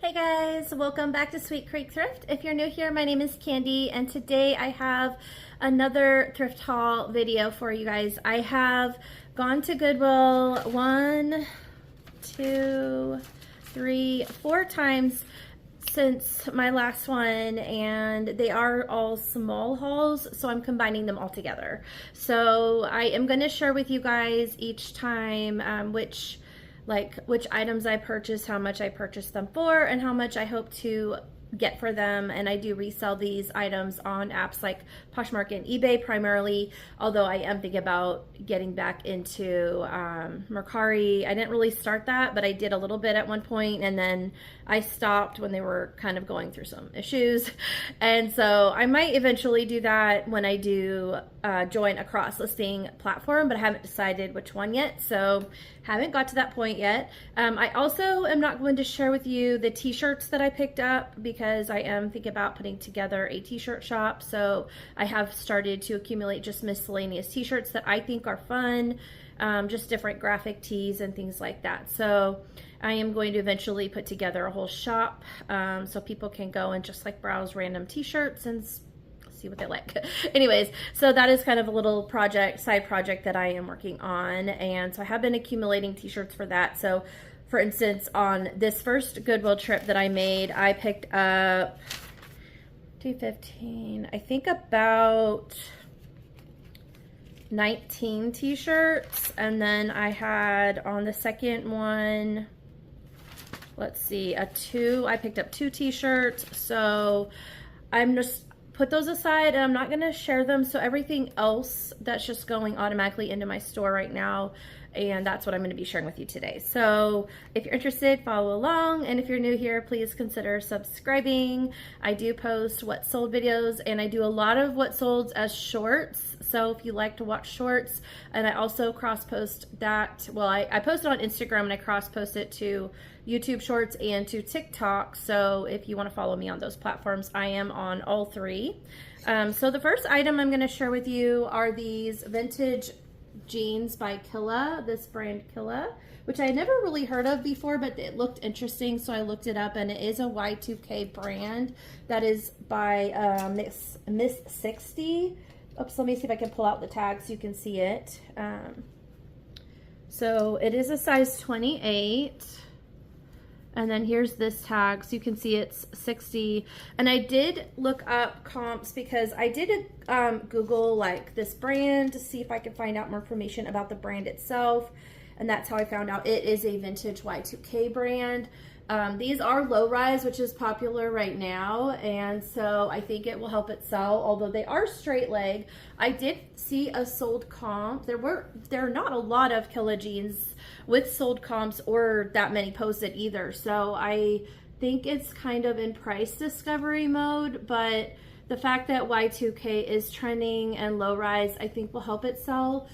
Hey guys, welcome back to Sweet Creek Thrift. If you're new here, my name is Candy, and today I have another thrift haul video for you guys. I have gone to Goodwill 4 times since my last one, and they are all small hauls, so I'm combining them all together. So I am going to share with you guys each time which items I purchased, how much I purchased them for, and how much I hope to get for them. And I do resell these items on apps like Poshmark and eBay primarily, although I am thinking about getting back into Mercari. I didn't really start that, but I did a little bit at one point, and then I stopped when they were kind of going through some issues. And so I might eventually do that when I do join a cross-listing platform, but I haven't decided which one yet, so haven't got to that point yet. I also am not going to share with you the t-shirts that I picked up because I am thinking about putting together a t-shirt shop. So I have started to accumulate just miscellaneous t-shirts that I think are fun, just different graphic tees and things like that. So I am going to eventually put together a whole shop so people can go and just like browse random t-shirts and see what they like. Anyways, so that is kind of a little side project that I am working on, and so I have been accumulating t-shirts for that. So for instance, on this first Goodwill trip that I made, I picked up 215, I think about 19 t-shirts, and then I had on the second one, let's see, I picked up 2 t-shirts. So I'm just put those aside, and I'm not going to share them. So everything else, that's just going automatically into my store right now, and that's what I'm going to be sharing with you today. So if you're interested, follow along, and if you're new here, please consider subscribing. I do post what sold videos, and I do a lot of what sold as shorts. So if you like to watch shorts, and I also cross post that, well, I post it on Instagram and I cross post it to YouTube Shorts and to TikTok. So if you want to follow me on those platforms, I am on all 3. So the first item I'm going to share with you are these vintage jeans by Killa, this brand Killa, which I had never really heard of before, but it looked interesting, so I looked it up, and it is a Y2K brand that is by Miss 60. Oops, let me see if I can pull out the tag so you can see it. So it is a size 28. And then here's this tag, so you can see it's 60. And I did look up comps because I did Google like this brand to see if I could find out more information about the brand itself. And that's how I found out it is a vintage Y2K brand. These are low rise, which is popular right now, and so I think it will help it sell, although they are straight leg. I did see a sold comp. There are not a lot of Killa jeans with sold comps or that many posted either, so I think it's kind of in price discovery mode, but the fact that Y2K is trending and low rise, I think will help it sell.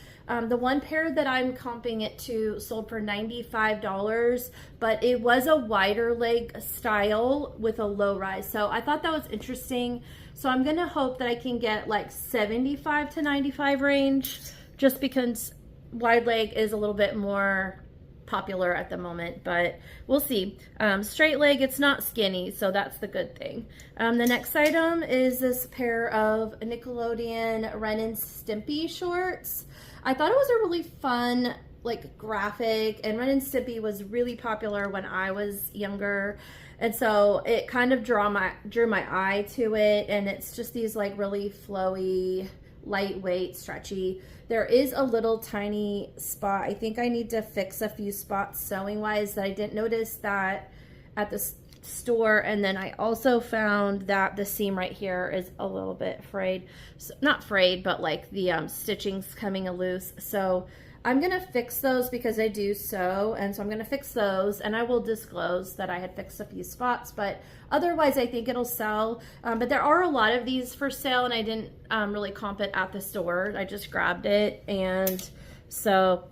The one pair that I'm comping it to sold for $95, but it was a wider leg style with a low rise. So I thought that was interesting. So I'm gonna hope that I can get like 75 to 95 range, just because wide leg is a little bit more popular at the moment, but we'll see. Straight leg, it's not skinny, so that's the good thing. The next item is this pair of Nickelodeon Ren and Stimpy shorts. I thought it was a really fun like graphic, and Ren and Stimpy was really popular when I was younger, and so it kind of drew my eye to it. And it's just these like really flowy, lightweight, stretchy. There is a little tiny spot. I think I need to fix a few spots sewing wise that I didn't notice that at the store. And then I also found that the seam right here is a little bit frayed. So, not frayed, but like the stitching's coming loose. So I'm gonna fix those because I do sew, and so I'm gonna fix those, and I will disclose that I had fixed a few spots, but otherwise I think it'll sell. But there are a lot of these for sale, and I didn't really comp it at the store. I just grabbed it, and so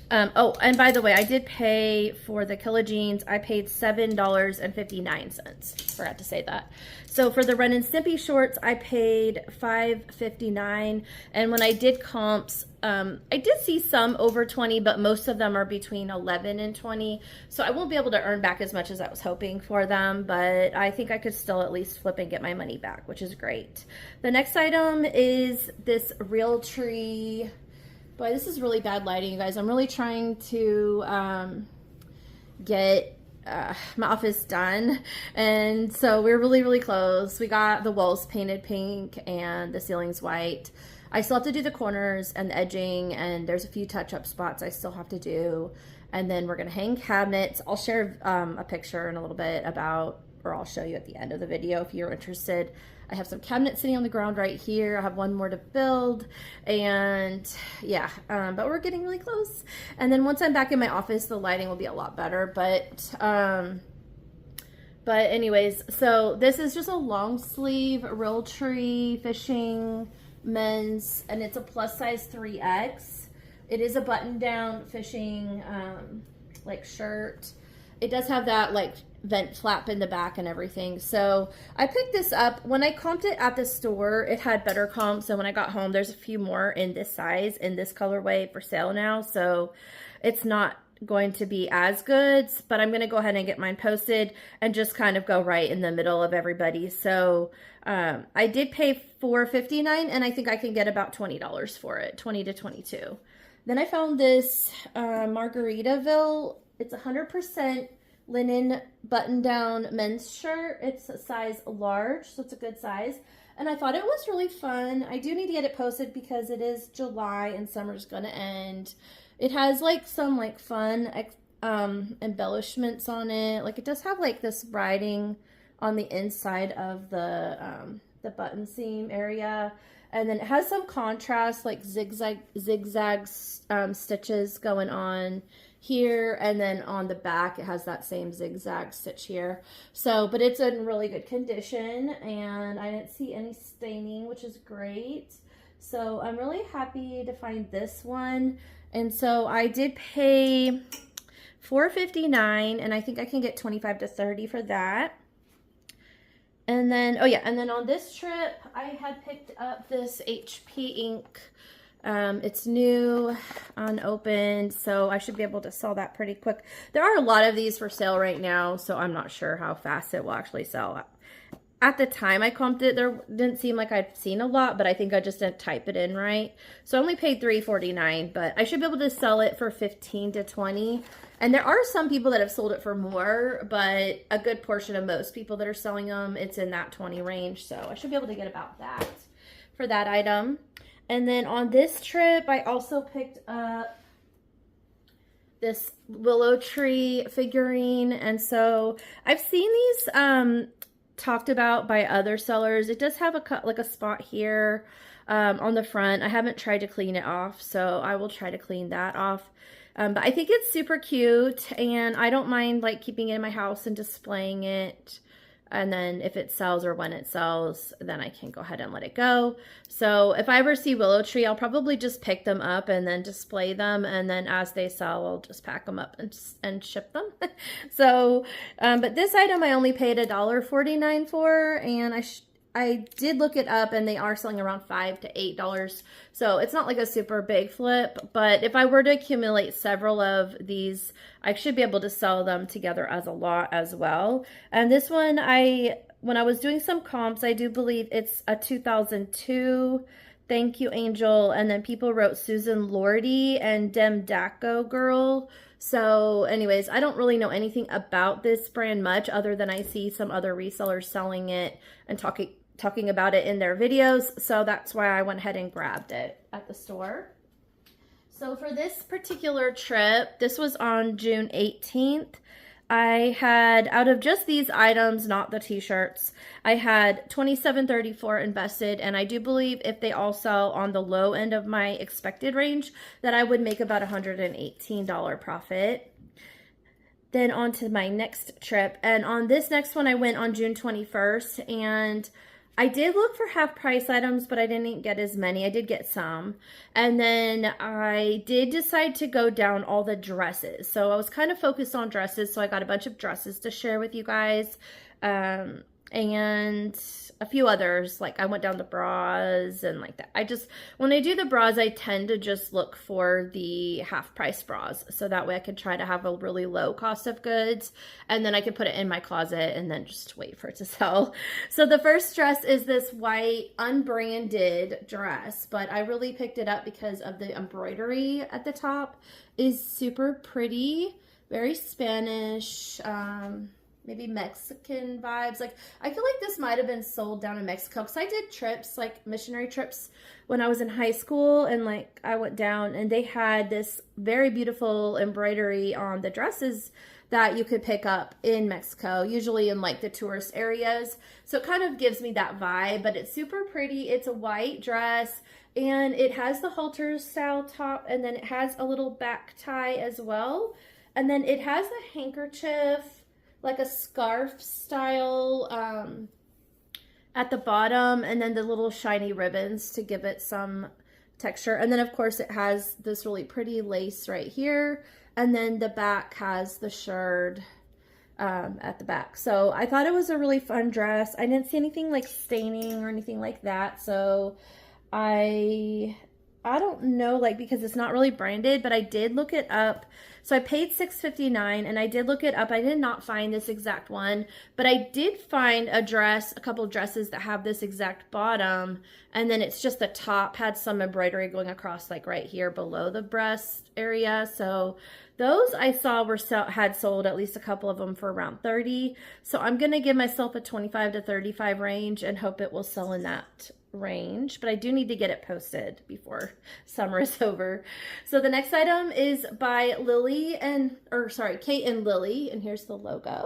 Oh, and by the way, I did pay for the Killa jeans. I paid $7.59. Forgot to say that. So for the Ren and Stimpy shorts, I paid $5.59. And when I did comps, I did see some over 20, but most of them are between 11 and 20. So I won't be able to earn back as much as I was hoping for them, but I think I could still at least flip and get my money back, which is great. The next item is this Realtree. Boy, this is really bad lighting, you guys. I'm really trying to get my office done, and so we're really close. We got the walls painted pink and the ceiling's white. I still have to do the corners and the edging, and there's a few touch-up spots I still have to do, and then we're gonna hang cabinets. I'll share a picture in a little bit about, or I'll show you at the end of the video if you're interested. I have some cabinets sitting on the ground right here. I have one more to build, and yeah, but we're getting really close. And then once I'm back in my office, the lighting will be a lot better. But anyways, so this is just a long sleeve Realtree fishing men's, and it's a plus size 3X. It is a button down fishing like shirt. It does have that like vent flap in the back and everything. So I picked this up. When I comped it at the store, it had better comps, and when I got home, there's a few more in this size, in this colorway for sale now. So it's not going to be as good, but I'm going to go ahead and get mine posted and just kind of go right in the middle of everybody. So I did pay $4.59, and I think I can get about $20 for it, 20 to 22. Then I found this Margaritaville. It's 100% linen button-down men's shirt. It's a size large, so it's a good size. And I thought it was really fun. I do need to get it posted because it is July and summer's gonna end. It has like some like fun embellishments on it. Like it does have like this writing on the inside of the button seam area. And then it has some contrast, like zigzag stitches going on here, and then on the back it has that same zigzag stitch here. So, but it's in really good condition, and I didn't see any staining, which is great. So I'm really happy to find this one. And so I did pay $4.59, and I think I can get 25 to 30 for that. And then, oh yeah, and then on this trip, I had picked up this HP ink. It's new, unopened, so I should be able to sell that pretty quick. There are a lot of these for sale right now, so I'm not sure how fast it will actually sell. At the time I comped it, there didn't seem like I'd seen a lot, but I think I just didn't type it in right. So I only paid $3.49, but I should be able to sell it for 15 to 20. And there are some people that have sold it for more, but a good portion of most people that are selling them, it's in that 20 range. So I should be able to get about that for that item. And then on this trip, I also picked up this willow tree figurine. And so I've seen these talked about by other sellers. It does have a spot here on the front. I haven't tried to clean it off, so I will try to clean that off. But I think it's super cute, and I don't mind like keeping it in my house and displaying it. And then if it sells, or when it sells, then I can go ahead and let it go. So if I ever see willow tree, I'll probably just pick them up and then display them. And then as they sell, I'll just pack them up and ship them. So, but this item I only paid $1.49 for, and I did look it up, and they are selling around $5 to $8. So it's not like a super big flip, but if I were to accumulate several of these, I should be able to sell them together as a lot as well. And this one, when I was doing some comps, I do believe it's a 2002. Thank you, Angel. And then people wrote Susan Lordy and Dem Daco Girl. So anyways, I don't really know anything about this brand much, other than I see some other resellers selling it and talking about it in their videos. So that's why I went ahead and grabbed it at the store. So for this particular trip, this was on June 18th. I had, out of just these items, not the t-shirts, I had $27.34 invested, and I do believe if they all sell on the low end of my expected range, that I would make about $118 profit. Then on to my next trip, and on this next one I went on June 21st, and I did look for half price items, but I didn't get as many. I did get some. And then I did decide to go down all the dresses. So I was kind of focused on dresses. So I got a bunch of dresses to share with you guys. And a few others, like I went down the bras and like that. When I do the bras, I tend to just look for the half price bras. So that way I could try to have a really low cost of goods, and then I could put it in my closet and then just wait for it to sell. So the first dress is this white unbranded dress, but I really picked it up because of the embroidery at the top is super pretty, very Spanish, maybe Mexican vibes. Like, I feel like this might have been sold down in Mexico, because I did trips, like missionary trips when I was in high school, and like I went down and they had this very beautiful embroidery on the dresses that you could pick up in Mexico, usually in like the tourist areas. So it kind of gives me that vibe, but it's super pretty. It's a white dress and it has the halter style top, and then it has a little back tie as well. And then it has a handkerchief, like a scarf style at the bottom, and then the little shiny ribbons to give it some texture. And then of course it has this really pretty lace right here, and then the back has the shirred at the back. So I thought it was a really fun dress. I didn't see anything like staining or anything like that, so I don't know, like, because it's not really branded, but I did look it up. So I paid $6.59 and I did look it up. I did not find this exact one, but I did find a couple of dresses that have this exact bottom, and then it's just the top had some embroidery going across, like right here below the breast area. So those I saw had sold at least a couple of them for around $30. So I'm going to give myself a $25 to $35 range and hope it will sell in that range, but I do need to get it posted before summer is over. So the next item is by Kate and Lily, and here's the logo.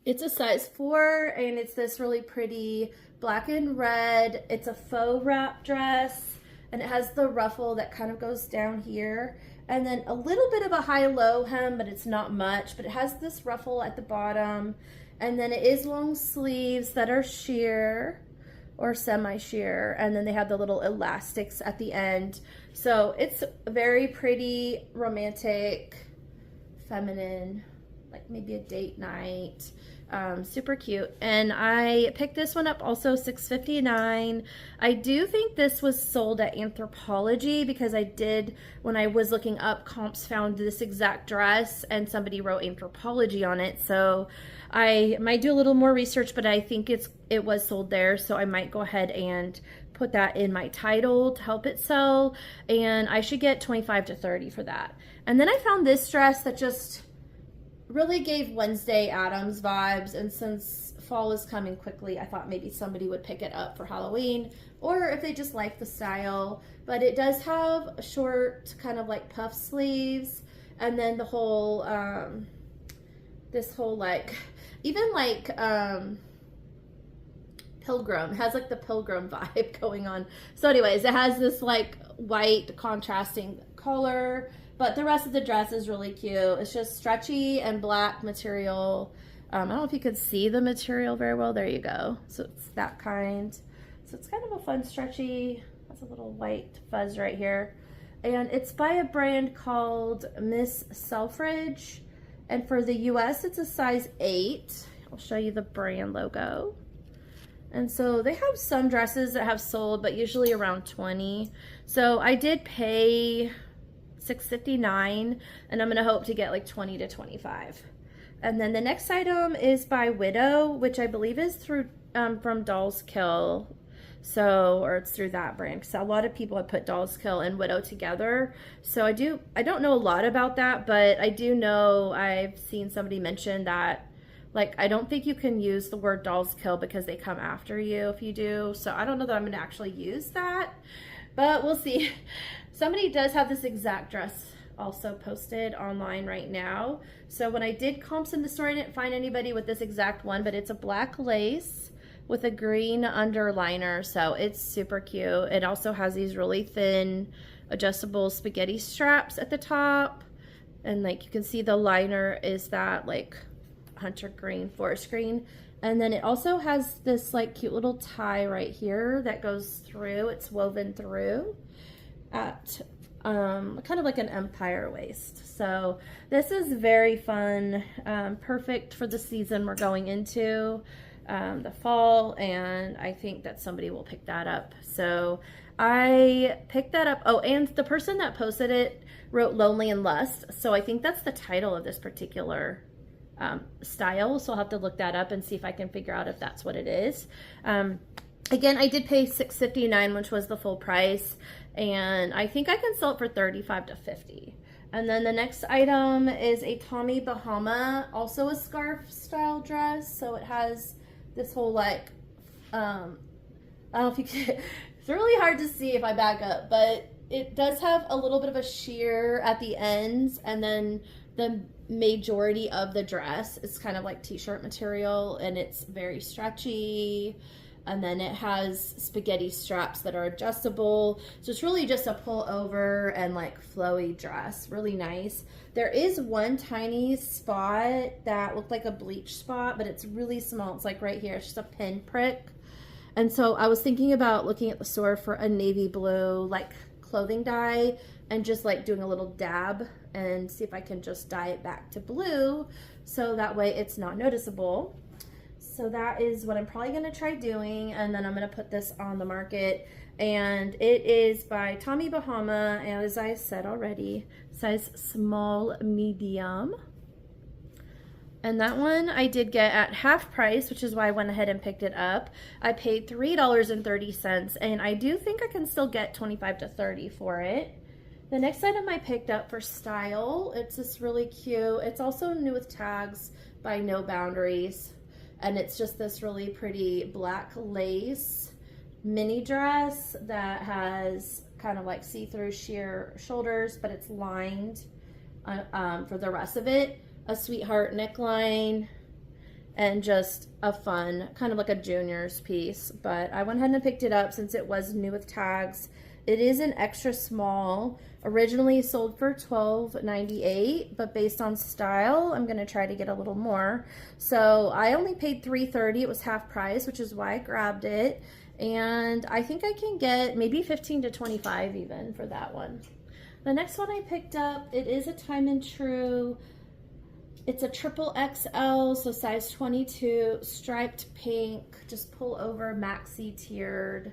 It's a size 4, and it's this really pretty black and red. It's a faux wrap dress, and it has the ruffle that kind of goes down here, and then a little bit of a high-low hem, but it's not much, but it has this ruffle at the bottom, and then it is long sleeves that are sheer or semi-sheer, and then they have the little elastics at the end. So it's very pretty, romantic, feminine, like maybe a date night. Super cute. And I picked this one up also $6.59. I do think this was sold at Anthropologie, because I did, when I was looking up comps, found this exact dress and somebody wrote Anthropologie on it. So I might do a little more research, but I think it was sold there. So I might go ahead and put that in my title to help it sell. And I should get $25 to $30 for that. And then I found this dress that just really gave Wednesday Addams vibes, and since fall is coming quickly, I thought maybe somebody would pick it up for Halloween, or if they just like the style. But it does have short kind of like puff sleeves, and then the whole this whole like, even like pilgrim, it has like the pilgrim vibe going on. So anyways, it has this like white contrasting collar, but the rest of the dress is really cute. It's just stretchy and black material. I don't know if you could see the material very well. There you go. So it's that kind. So it's kind of a fun stretchy, has a little white fuzz right here. And it's by a brand called Miss Selfridge. And for the US, it's a size 8. I'll show you the brand logo. And so they have some dresses that have sold, but usually around $20. So I did pay $6.59, and I'm gonna hope to get like $20 to $25. And then the next item is by Widow, which I believe is through from Dolls Kill. So, or it's through that brand, because a lot of people have put Dolls Kill and Widow together. So I don't know a lot about that, but I do know I've seen somebody mention that, like, I don't think you can use the word Dolls Kill because they come after you if you do. So I don't know that I'm gonna actually use that, but we'll see. Somebody does have this exact dress also posted online right now. So when I did comps in the store, I didn't find anybody with this exact one, but it's a black lace with a green underliner. So it's super cute. It also has these really thin adjustable spaghetti straps at the top. And like you can see the liner is that like hunter green, forest green. And then it also has this like cute little tie right here that goes through. It's woven through at kind of like an empire waist. So this is very fun, perfect for the season we're going into, the fall, and I think that somebody will pick that up. So I picked that up. Oh, and the person that posted it wrote Lonely and Lust, so I think that's the title of this particular style, so I'll have to look that up and see if I can figure out if that's what it is. Again, I did pay $6.59, which was the full price, and I think I can sell it for $35 to $50. And then the next item is a Tommy Bahama, also a scarf style dress. So it has this whole like, I don't know if you can, it's really hard to see if I back up, but it does have a little bit of a sheer at the ends, and then the majority of the dress is kind of like t-shirt material, and it's very stretchy. And then it has spaghetti straps that are adjustable. So it's really just a pull over and like flowy dress. Really nice. There is one tiny spot that looked like a bleach spot, but it's really small. It's like right here. It's just a pin prick. And so I was thinking about looking at the store for a navy blue like clothing dye and just like doing a little dab and see if I can just dye it back to blue so that way it's not noticeable. So that is what I'm probably going to try doing, and then I'm going to put this on the market. And it is by Tommy Bahama, and as I said already, size small medium. And that one I did get at half price, which is why I went ahead and picked it up. I paid $3.30, and I do think I can still get $25 to $30 for it. The next item I picked up for style, it's this really cute, it's also new with tags by No Boundaries. And it's just this really pretty black lace mini dress that has kind of like see-through sheer shoulders, but it's lined for the rest of it. A sweetheart neckline and just a fun, kind of like a junior's piece. But I went ahead and picked it up since it was new with tags. It is an extra small, originally sold for $12.98, but based on style, I'm gonna try to get a little more. So I only paid $3.30, it was half price, which is why I grabbed it. And I think I can get maybe $15 to $25 even for that one. The next one I picked up, it is a Time and True. It's a triple XL, so size 22, striped pink, just pull over maxi tiered.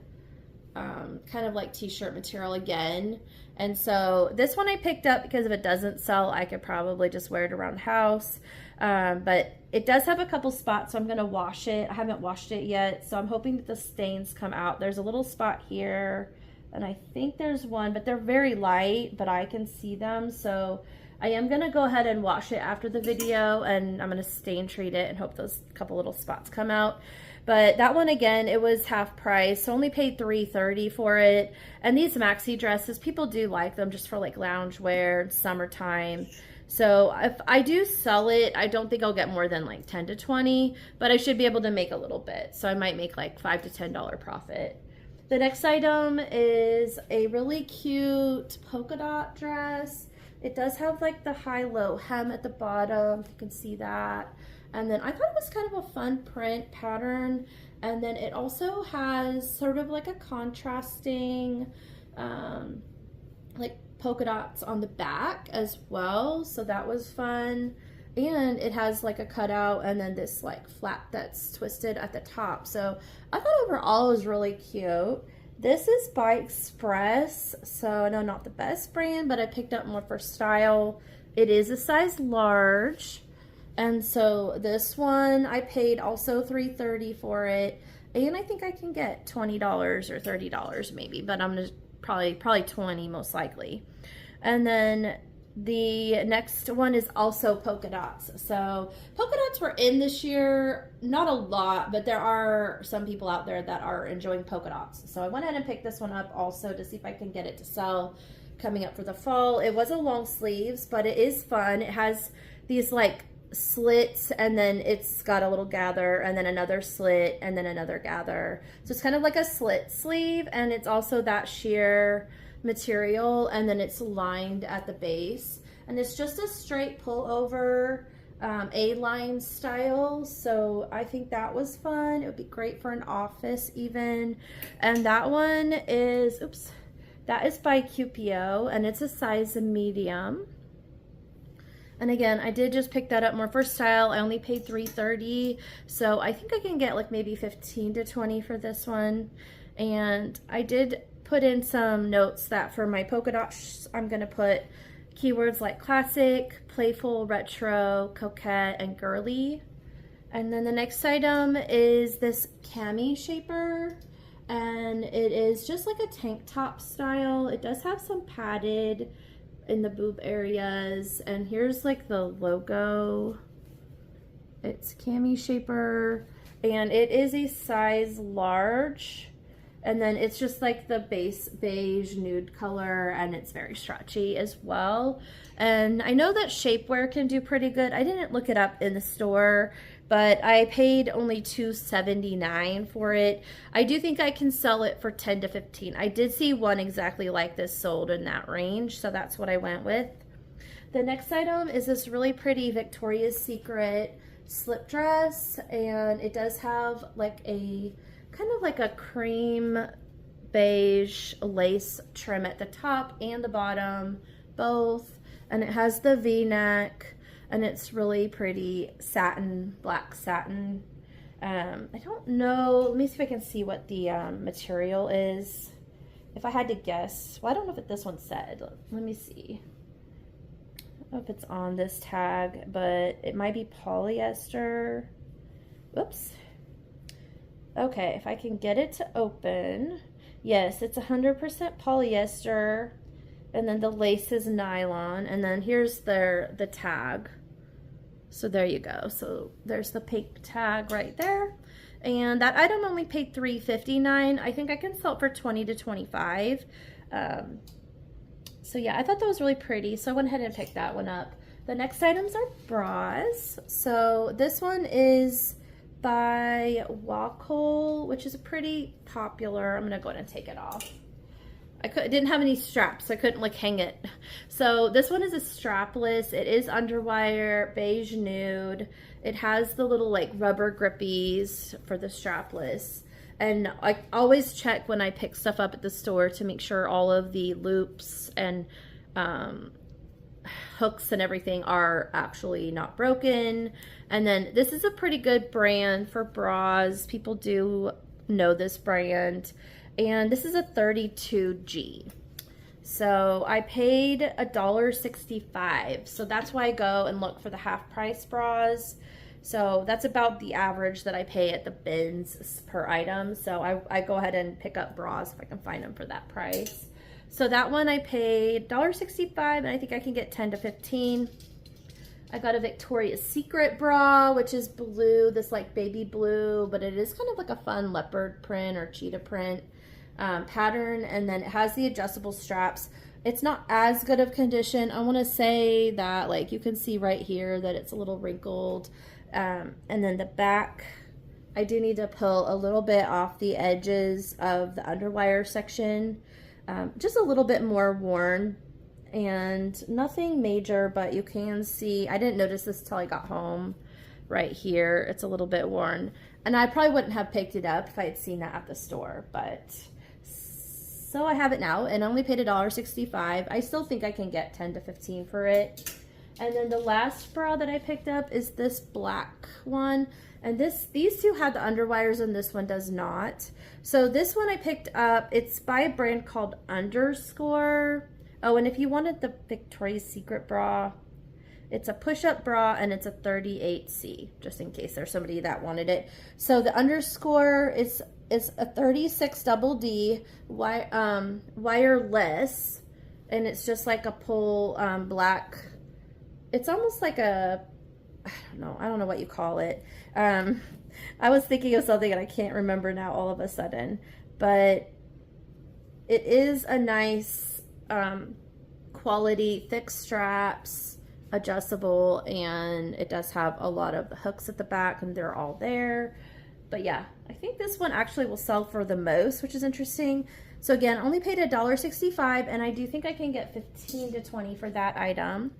Kind of like t-shirt material again. And so this one I picked up because if it doesn't sell, I could probably just wear it around the house. But it does have a couple spots, so I'm going to wash it. I haven't washed it yet, so I'm hoping that the stains come out. There's a little spot here, and I think there's one, but they're very light, but I can see them. So I am going to go ahead and wash it after the video, and I'm going to stain treat it and hope those couple little spots come out. But that one, again, it was half price, so only paid $3.30 for it. And these maxi dresses, people do like them just for like lounge wear, summertime. So if I do sell it, I don't think I'll get more than like 10 to 20, but I should be able to make a little bit. So I might make like $5 to $10 profit. The next item is a really cute polka dot dress. It does have like the high-low hem at the bottom. You can see that. And then I thought it was kind of a fun print pattern. And then it also has sort of like a contrasting like polka dots on the back as well. So that was fun. And it has like a cutout and then this like flap that's twisted at the top. So I thought overall it was really cute. This is by Express. So I know not the best brand, but I picked up more for style. It is a size large. And so this one, I paid also $3.30 for it. And I think I can get $20 or $30 maybe, but I'm just probably $20 most likely. And then the next one is also polka dots. So polka dots were in this year, not a lot, but there are some people out there that are enjoying polka dots. So I went ahead and picked this one up also to see if I can get it to sell coming up for the fall. It was a long sleeves, but it is fun. It has these like slits, and then it's got a little gather, and then another slit, and then another gather. So it's kind of like a slit sleeve, and it's also that sheer material, and then it's lined at the base, and it's just a straight pull over. A-line style. So I think that was fun. It would be great for an office even. And that one is, oops, that is by QPO, and it's a size medium. And again, I did just pick that up more for style. I only paid $3.30, so I think I can get like maybe 15 to 20 for this one. And I did put in some notes that for my polka dots, I'm gonna put keywords like classic, playful, retro, coquette, and girly. And then the next item is this cami shaper, and it is just like a tank top style. It does have some padded in the boob areas, and here's like the logo. It's cami shaper, and it is a size large, and then it's just like the base beige nude color, and it's very stretchy as well. And I know that shapewear can do pretty good. I didn't look it up in the store, but I paid only $2.79 for it. I do think I can sell it for 10 to 15. I did see one exactly like this sold in that range, so that's what I went with. The next item is this really pretty Victoria's Secret slip dress, and it does have like a kind of like a cream beige lace trim at the top and the bottom, both, and it has the V-neck, and it's really pretty satin, black satin. I don't know, let me see if I can see what the material is. If I had to guess, well, I don't know if this one said. Let me see. I don't know if it's on this tag, but it might be polyester. Whoops. Okay, if I can get it to open. Yes, it's 100% polyester, and then the lace is nylon, and then here's the tag. So there you go. So there's the pink tag right there. And that item only paid $3.59. I think I can sell it for 20 to 25. So yeah, I thought that was really pretty, so I went ahead and picked that one up. The next items are bras. So this one is by Wacol, which is a pretty popular. I'm gonna go ahead and take it off. I didn't have any straps, so I couldn't like hang it. So this one is a strapless. It is underwire, beige nude. It has the little like rubber grippies for the strapless. And I always check when I pick stuff up at the store to make sure all of the loops and hooks and everything are actually not broken. And then this is a pretty good brand for bras. People do know this brand. And this is a 32G. So I paid $1.65. So that's why I go and look for the half price bras. So that's about the average that I pay at the bins per item. So I go ahead and pick up bras if I can find them for that price. So that one I paid $1.65, and I think I can get 10 to 15. I got a Victoria's Secret bra, which is blue, this like baby blue, but it is kind of like a fun leopard print or cheetah print pattern, and then it has the adjustable straps. It's not as good of condition. I want to say that like you can see right here that it's a little wrinkled, and then the back, I do need to pull a little bit off the edges of the underwire section, just a little bit more worn, and nothing major, but you can see, I didn't notice this till I got home. Right here, it's a little bit worn, and I probably wouldn't have picked it up if I had seen that at the store, but so I have it now, and I only paid $1.65. I still think I can get 10 to 15 for it. And then the last bra that I picked up is this black one, and these two had the underwires and this one does not. So this one I picked up, it's by a brand called Underscore. Oh, and if you wanted the Victoria's Secret bra, it's a push-up bra, and it's a 38C, just in case there's somebody that wanted it. So the Underscore is a 36 double D wireless, and it's just like a pull black. It's almost like a, I don't know what you call it. I was thinking of something and I can't remember now all of a sudden, but it is a nice quality, thick straps, adjustable, and it does have a lot of the hooks at the back, and they're all there. But yeah, I think this one actually will sell for the most, which is interesting. So again, only paid $1.65, and I do think I can get 15 to 20 for that item.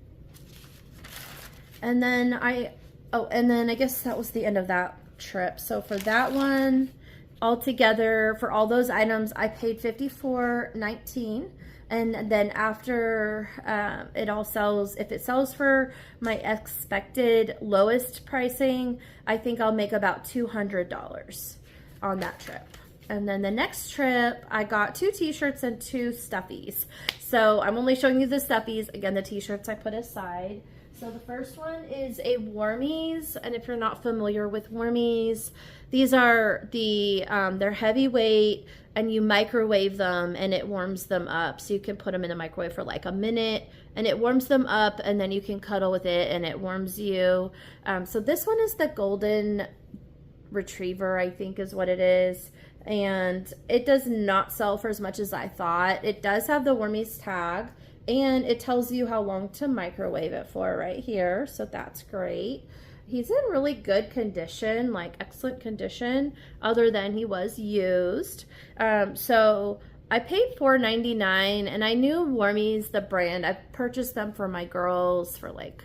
And then and then I guess that was the end of that trip. So for that one, altogether, for all those items, I paid $54.19. And then after it all sells, if it sells for my expected lowest pricing, I think I'll make about $200 on that trip. And then the next trip, I got 2 t-shirts and 2 stuffies. So I'm only showing you the stuffies. Again, the t-shirts I put aside. So the first one is a Warmies, and if you're not familiar with Warmies, these are they're heavyweight, and you microwave them and it warms them up. So you can put them in the microwave for like a minute and it warms them up, and then you can cuddle with it and it warms you. So this one is the Golden Retriever, I think is what it is. And it does not sell for as much as I thought. It does have the Warmies tag, and it tells you how long to microwave it for right here. So that's great. He's in really good condition, like excellent condition, other than he was used. So I paid $4.99, and I knew Warmies, the brand. I purchased them for my girls for like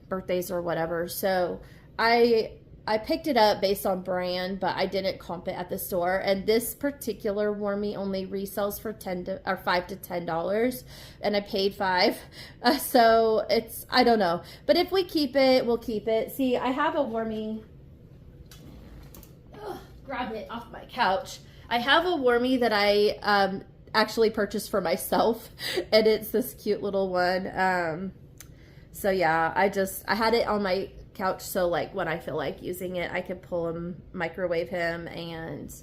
birthdays or whatever. So I picked it up based on brand, but I didn't comp it at the store. And this particular Warmie only resells for $5 to $10, and I paid $5. So it's, I don't know. But if we keep it, we'll keep it. See, I have a Warmie. Grab it off my couch. I have a Warmie that I actually purchased for myself, and it's this cute little one. So yeah, I had it on my couch, so like when I feel like using it, I can pull him, microwave him, and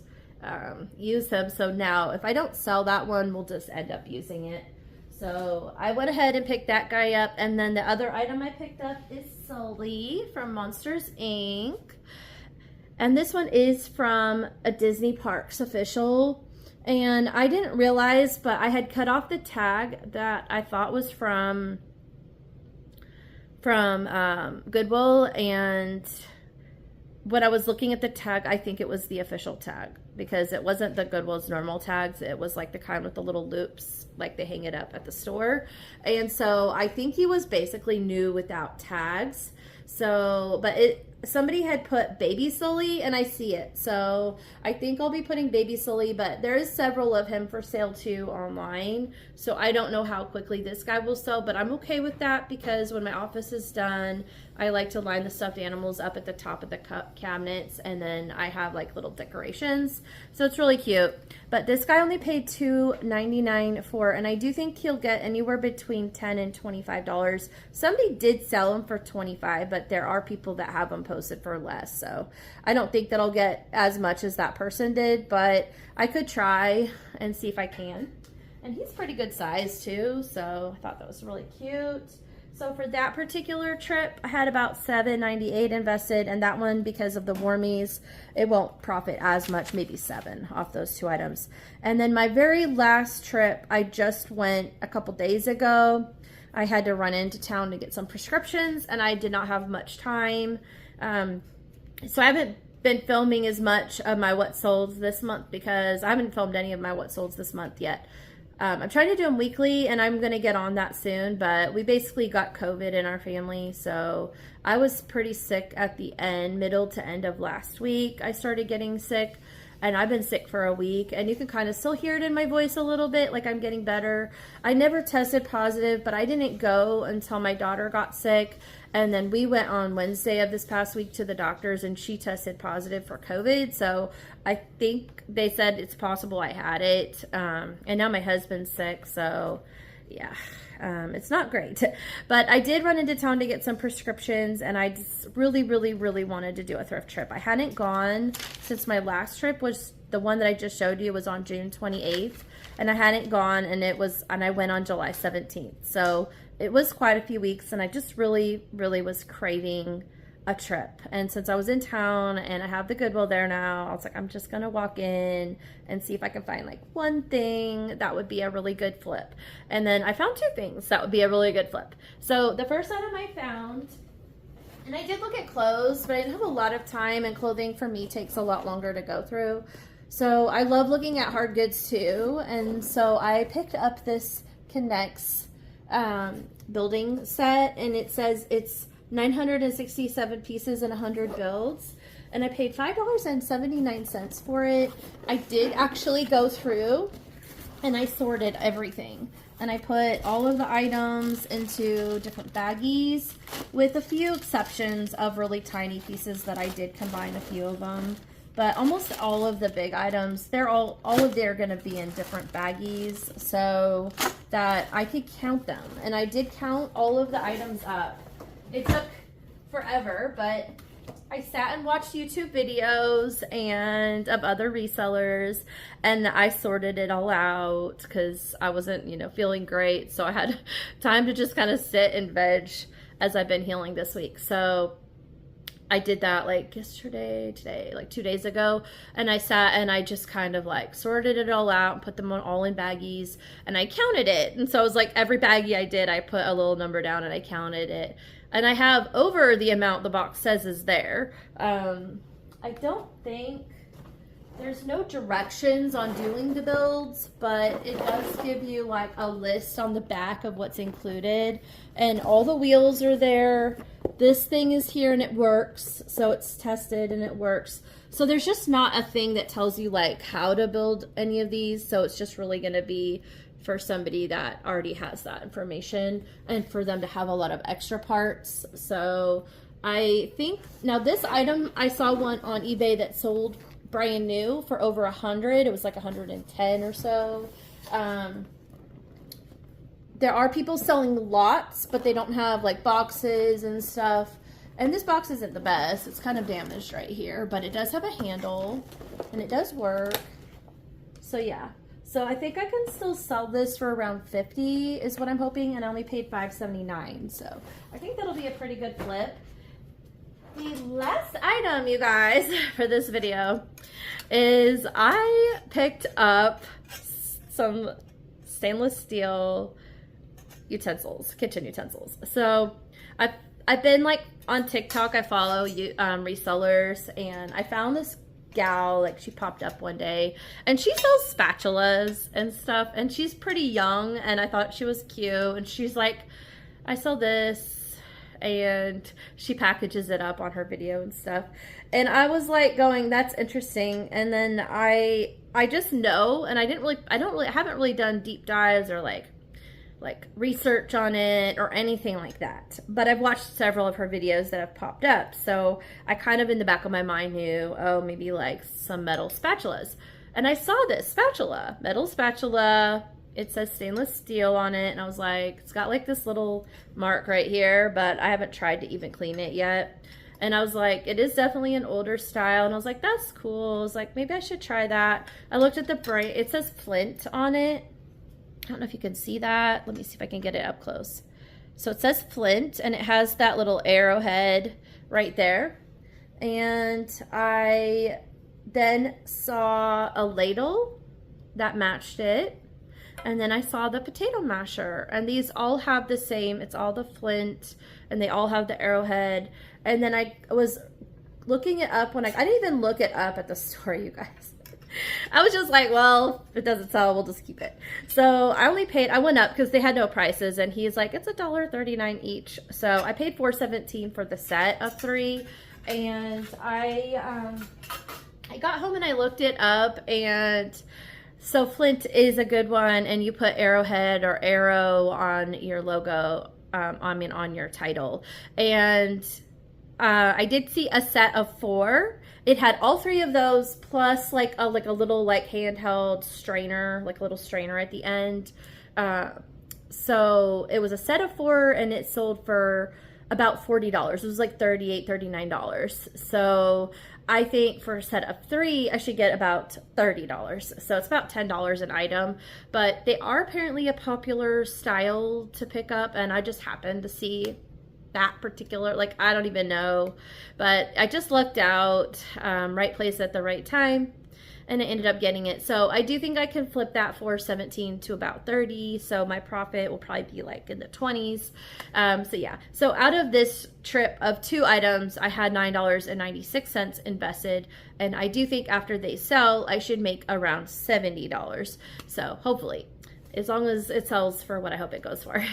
use him. So now if I don't sell that one, we'll just end up using it. So I went ahead and picked that guy up. And then the other item I picked up is Sully from Monsters Inc. And this one is from a Disney Parks official. And I didn't realize, but I had cut off the tag that I thought was from Goodwill, and when I was looking at the tag, I think it was the official tag, because it wasn't the Goodwill's normal tags. It was like the kind with the little loops, like they hang it up at the store. And so I think he was basically new without tags. So, but somebody had put Baby Sully, and I see it. So I think I'll be putting Baby Sully, but there is several of him for sale too online. So I don't know how quickly this guy will sell, but I'm okay with that, because when my office is done, I like to line the stuffed animals up at the top of the cabinets, and then I have like little decorations. So it's really cute. But this guy only paid $2.99 for, and I do think he'll get anywhere between $10 and $25. Somebody did sell him for $25, but there are people that have them posted for less. So I don't think that I'll get as much as that person did, but I could try and see if I can. And he's pretty good size too, so I thought that was really cute. So for that particular trip, I had about $7.98 invested, and that one, because of the Warmies, it won't profit as much, maybe $7 off those 2 items. And then my very last trip, I just went a couple days ago. I had to run into town to get some prescriptions, and I did not have much time. So I haven't been filming as much of my what solds this month, because I haven't filmed any of my what solds this month yet. I'm trying to do them weekly, and I'm going to get on that soon, but we basically got COVID in our family, so I was pretty sick at the middle to end of last week. I started getting sick, and I've been sick for a week, and you can kind of still hear it in my voice a little bit, like I'm getting better. I never tested positive, but I didn't go until my daughter got sick, and then we went on Wednesday of this past week to the doctors, and she tested positive for COVID, so I think they said it's possible I had it, and now my husband's sick, so yeah, it's not great. But I did run into town to get some prescriptions, and I just really wanted to do a thrift trip. I hadn't gone since my last trip, was the one that I just showed you, was on June 28th, and I hadn't gone, and I went on July 17th, so it was quite a few weeks, and I just really was craving a trip. And since I was in town and I have the Goodwill there now, I was like, I'm just gonna walk in and see if I can find like one thing that would be a really good flip. And then I found 2 things that would be a really good flip. So the first item I found, and I did look at clothes, but I didn't have a lot of time, and clothing for me takes a lot longer to go through. So I love looking at hard goods too, and so I picked up this Connects building set, and it says it's 967 pieces and 100 builds. And I paid $5.79 for it. I did actually go through and I sorted everything. And I put all of the items into different baggies, with a few exceptions of really tiny pieces that I did combine a few of them. But almost all of the big items, they're all of they're going to be in different baggies so that I could count them. And I did count all of the items up. It took forever, but I sat and watched YouTube videos and of other resellers, and I sorted it all out because I wasn't, you know, feeling great. So I had time to just kind of sit and veg as I've been healing this week. So I did that like today, like 2 days ago, and I sat and I just kind of like sorted it all out and put them all in baggies, and I counted it. And so I was like, every baggie I did, I put a little number down and I counted it. And I have over the amount the box says is there. I don't think, there's no directions on doing the builds, but it does give you like a list on the back of what's included. And all the wheels are there. This thing is here and it works. So it's tested and it works. So there's just not a thing that tells you like how to build any of these. So it's just really going to be for somebody that already has that information and for them to have a lot of extra parts. So I think, now this item, I saw one on eBay that sold brand new for over 100. It was like 110 or so. There are people selling lots, but they don't have like boxes and stuff. And this box isn't the best. It's kind of damaged right here, but it does have a handle and it does work. So yeah. So I think I can still sell this for around 50 is what I'm hoping, and I only paid $5.79. So I think that'll be a pretty good flip. The last item, you guys, for this video is I picked up some stainless steel utensils, kitchen utensils. So I've been like on TikTok, I follow resellers, and I found this gal, like she popped up one day and she sells spatulas and stuff, and she's pretty young, and I thought she was cute, and she's like, I sell this, and she packages it up on her video and stuff, and I was like going, that's interesting. And then I just know, and I haven't really done deep dives or like research on it or anything like that, but I've watched several of her videos that have popped up, so I kind of in the back of my mind knew, oh, maybe like some metal spatulas. And I saw this spatula, metal spatula, it says stainless steel on it, and I was like, it's got like this little mark right here, but I haven't tried to even clean it yet. And I was like, it is definitely an older style, and I was like, that's cool. I was like, maybe I should try that. I looked at the brand, it says Flint on it. I don't know if you can see that. Let me see if I can get it up close. So it says Flint, and it has that little arrowhead right there. And I then saw a ladle that matched it. And then I saw the potato masher, and these all have the same, it's all the Flint, and they all have the arrowhead. And then I was looking it up when I didn't even look it up at the store, you guys. I was just like, well, if it doesn't sell, we'll just keep it. So I went up because they had no prices, and he's like, it's $1.39 each. So I paid $4.17 for the set of 3, and I got home and I looked it up, and so Flint is a good one, and you put arrowhead or arrow on your logo, on your title. And I did see a set of 4. It had all 3 of those plus like a little like handheld strainer, like a little strainer at the end. So it was a set of 4, and it sold for about $40. It was like $38, $39. So I think for a set of 3, I should get about $30. So it's about $10 an item, but they are apparently a popular style to pick up, and I just happened to see that particular, like, I don't even know, but I just lucked out, right place at the right time, and I ended up getting it. So I do think I can flip that $4.17 to about $30. So my profit will probably be like in the 20s. So yeah, so out of this trip of 2 items, I had $9.96 invested, and I do think after they sell, I should make around $70. So hopefully. as long as it sells for what I hope it goes for.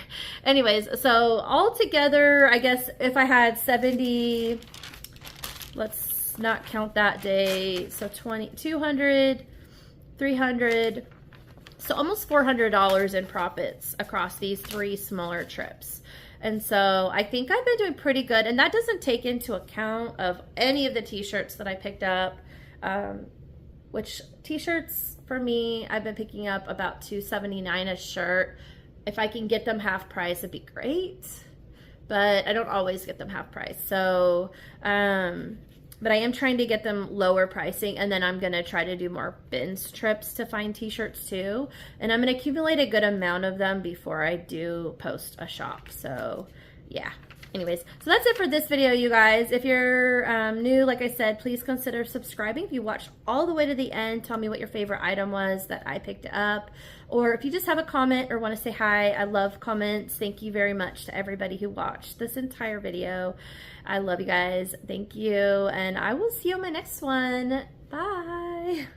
Anyways, so all together, I guess if I had 70, let's not count that day. So 200, 300, so almost $400 in profits across these 3 smaller trips. And so I think I've been doing pretty good. And that doesn't take into account of any of the t-shirts that I picked up, which t-shirts for me, I've been picking up about $2.79 a shirt. If I can get them half price, it'd be great. But I don't always get them half price. So, but I am trying to get them lower pricing, and then I'm going to try to do more bins trips to find t-shirts too. And I'm going to accumulate a good amount of them before I do post a shop. So yeah. Anyways, so that's it for this video, you guys. If you're new, like I said, please consider subscribing. If you watched all the way to the end, tell me what your favorite item was that I picked up. Or if you just have a comment or want to say hi, I love comments. Thank you very much to everybody who watched this entire video. I love you guys. Thank you. And I will see you on my next one. Bye.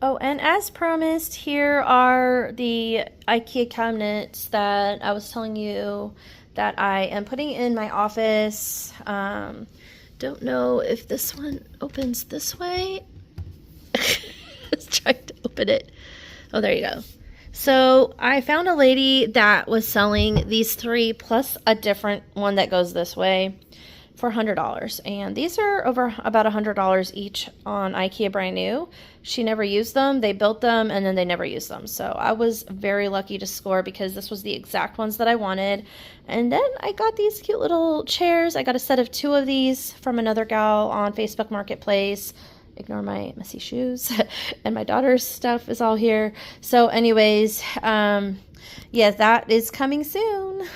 Oh, and as promised, here are the IKEA cabinets that I was telling you that I am putting in my office. Don't know if this one opens this way. Let's try to open it. Oh, there you go. So I found a lady that was selling these 3 plus a different one that goes this way for $100. And these are over about $100 each on IKEA brand new. She never used them. They built them and then they never used them. So I was very lucky to score because this was the exact ones that I wanted. And then I got these cute little chairs. I got a set of 2 of these from another gal on Facebook Marketplace. Ignore my messy shoes. And my daughter's stuff is all here. So anyways, yeah, that is coming soon.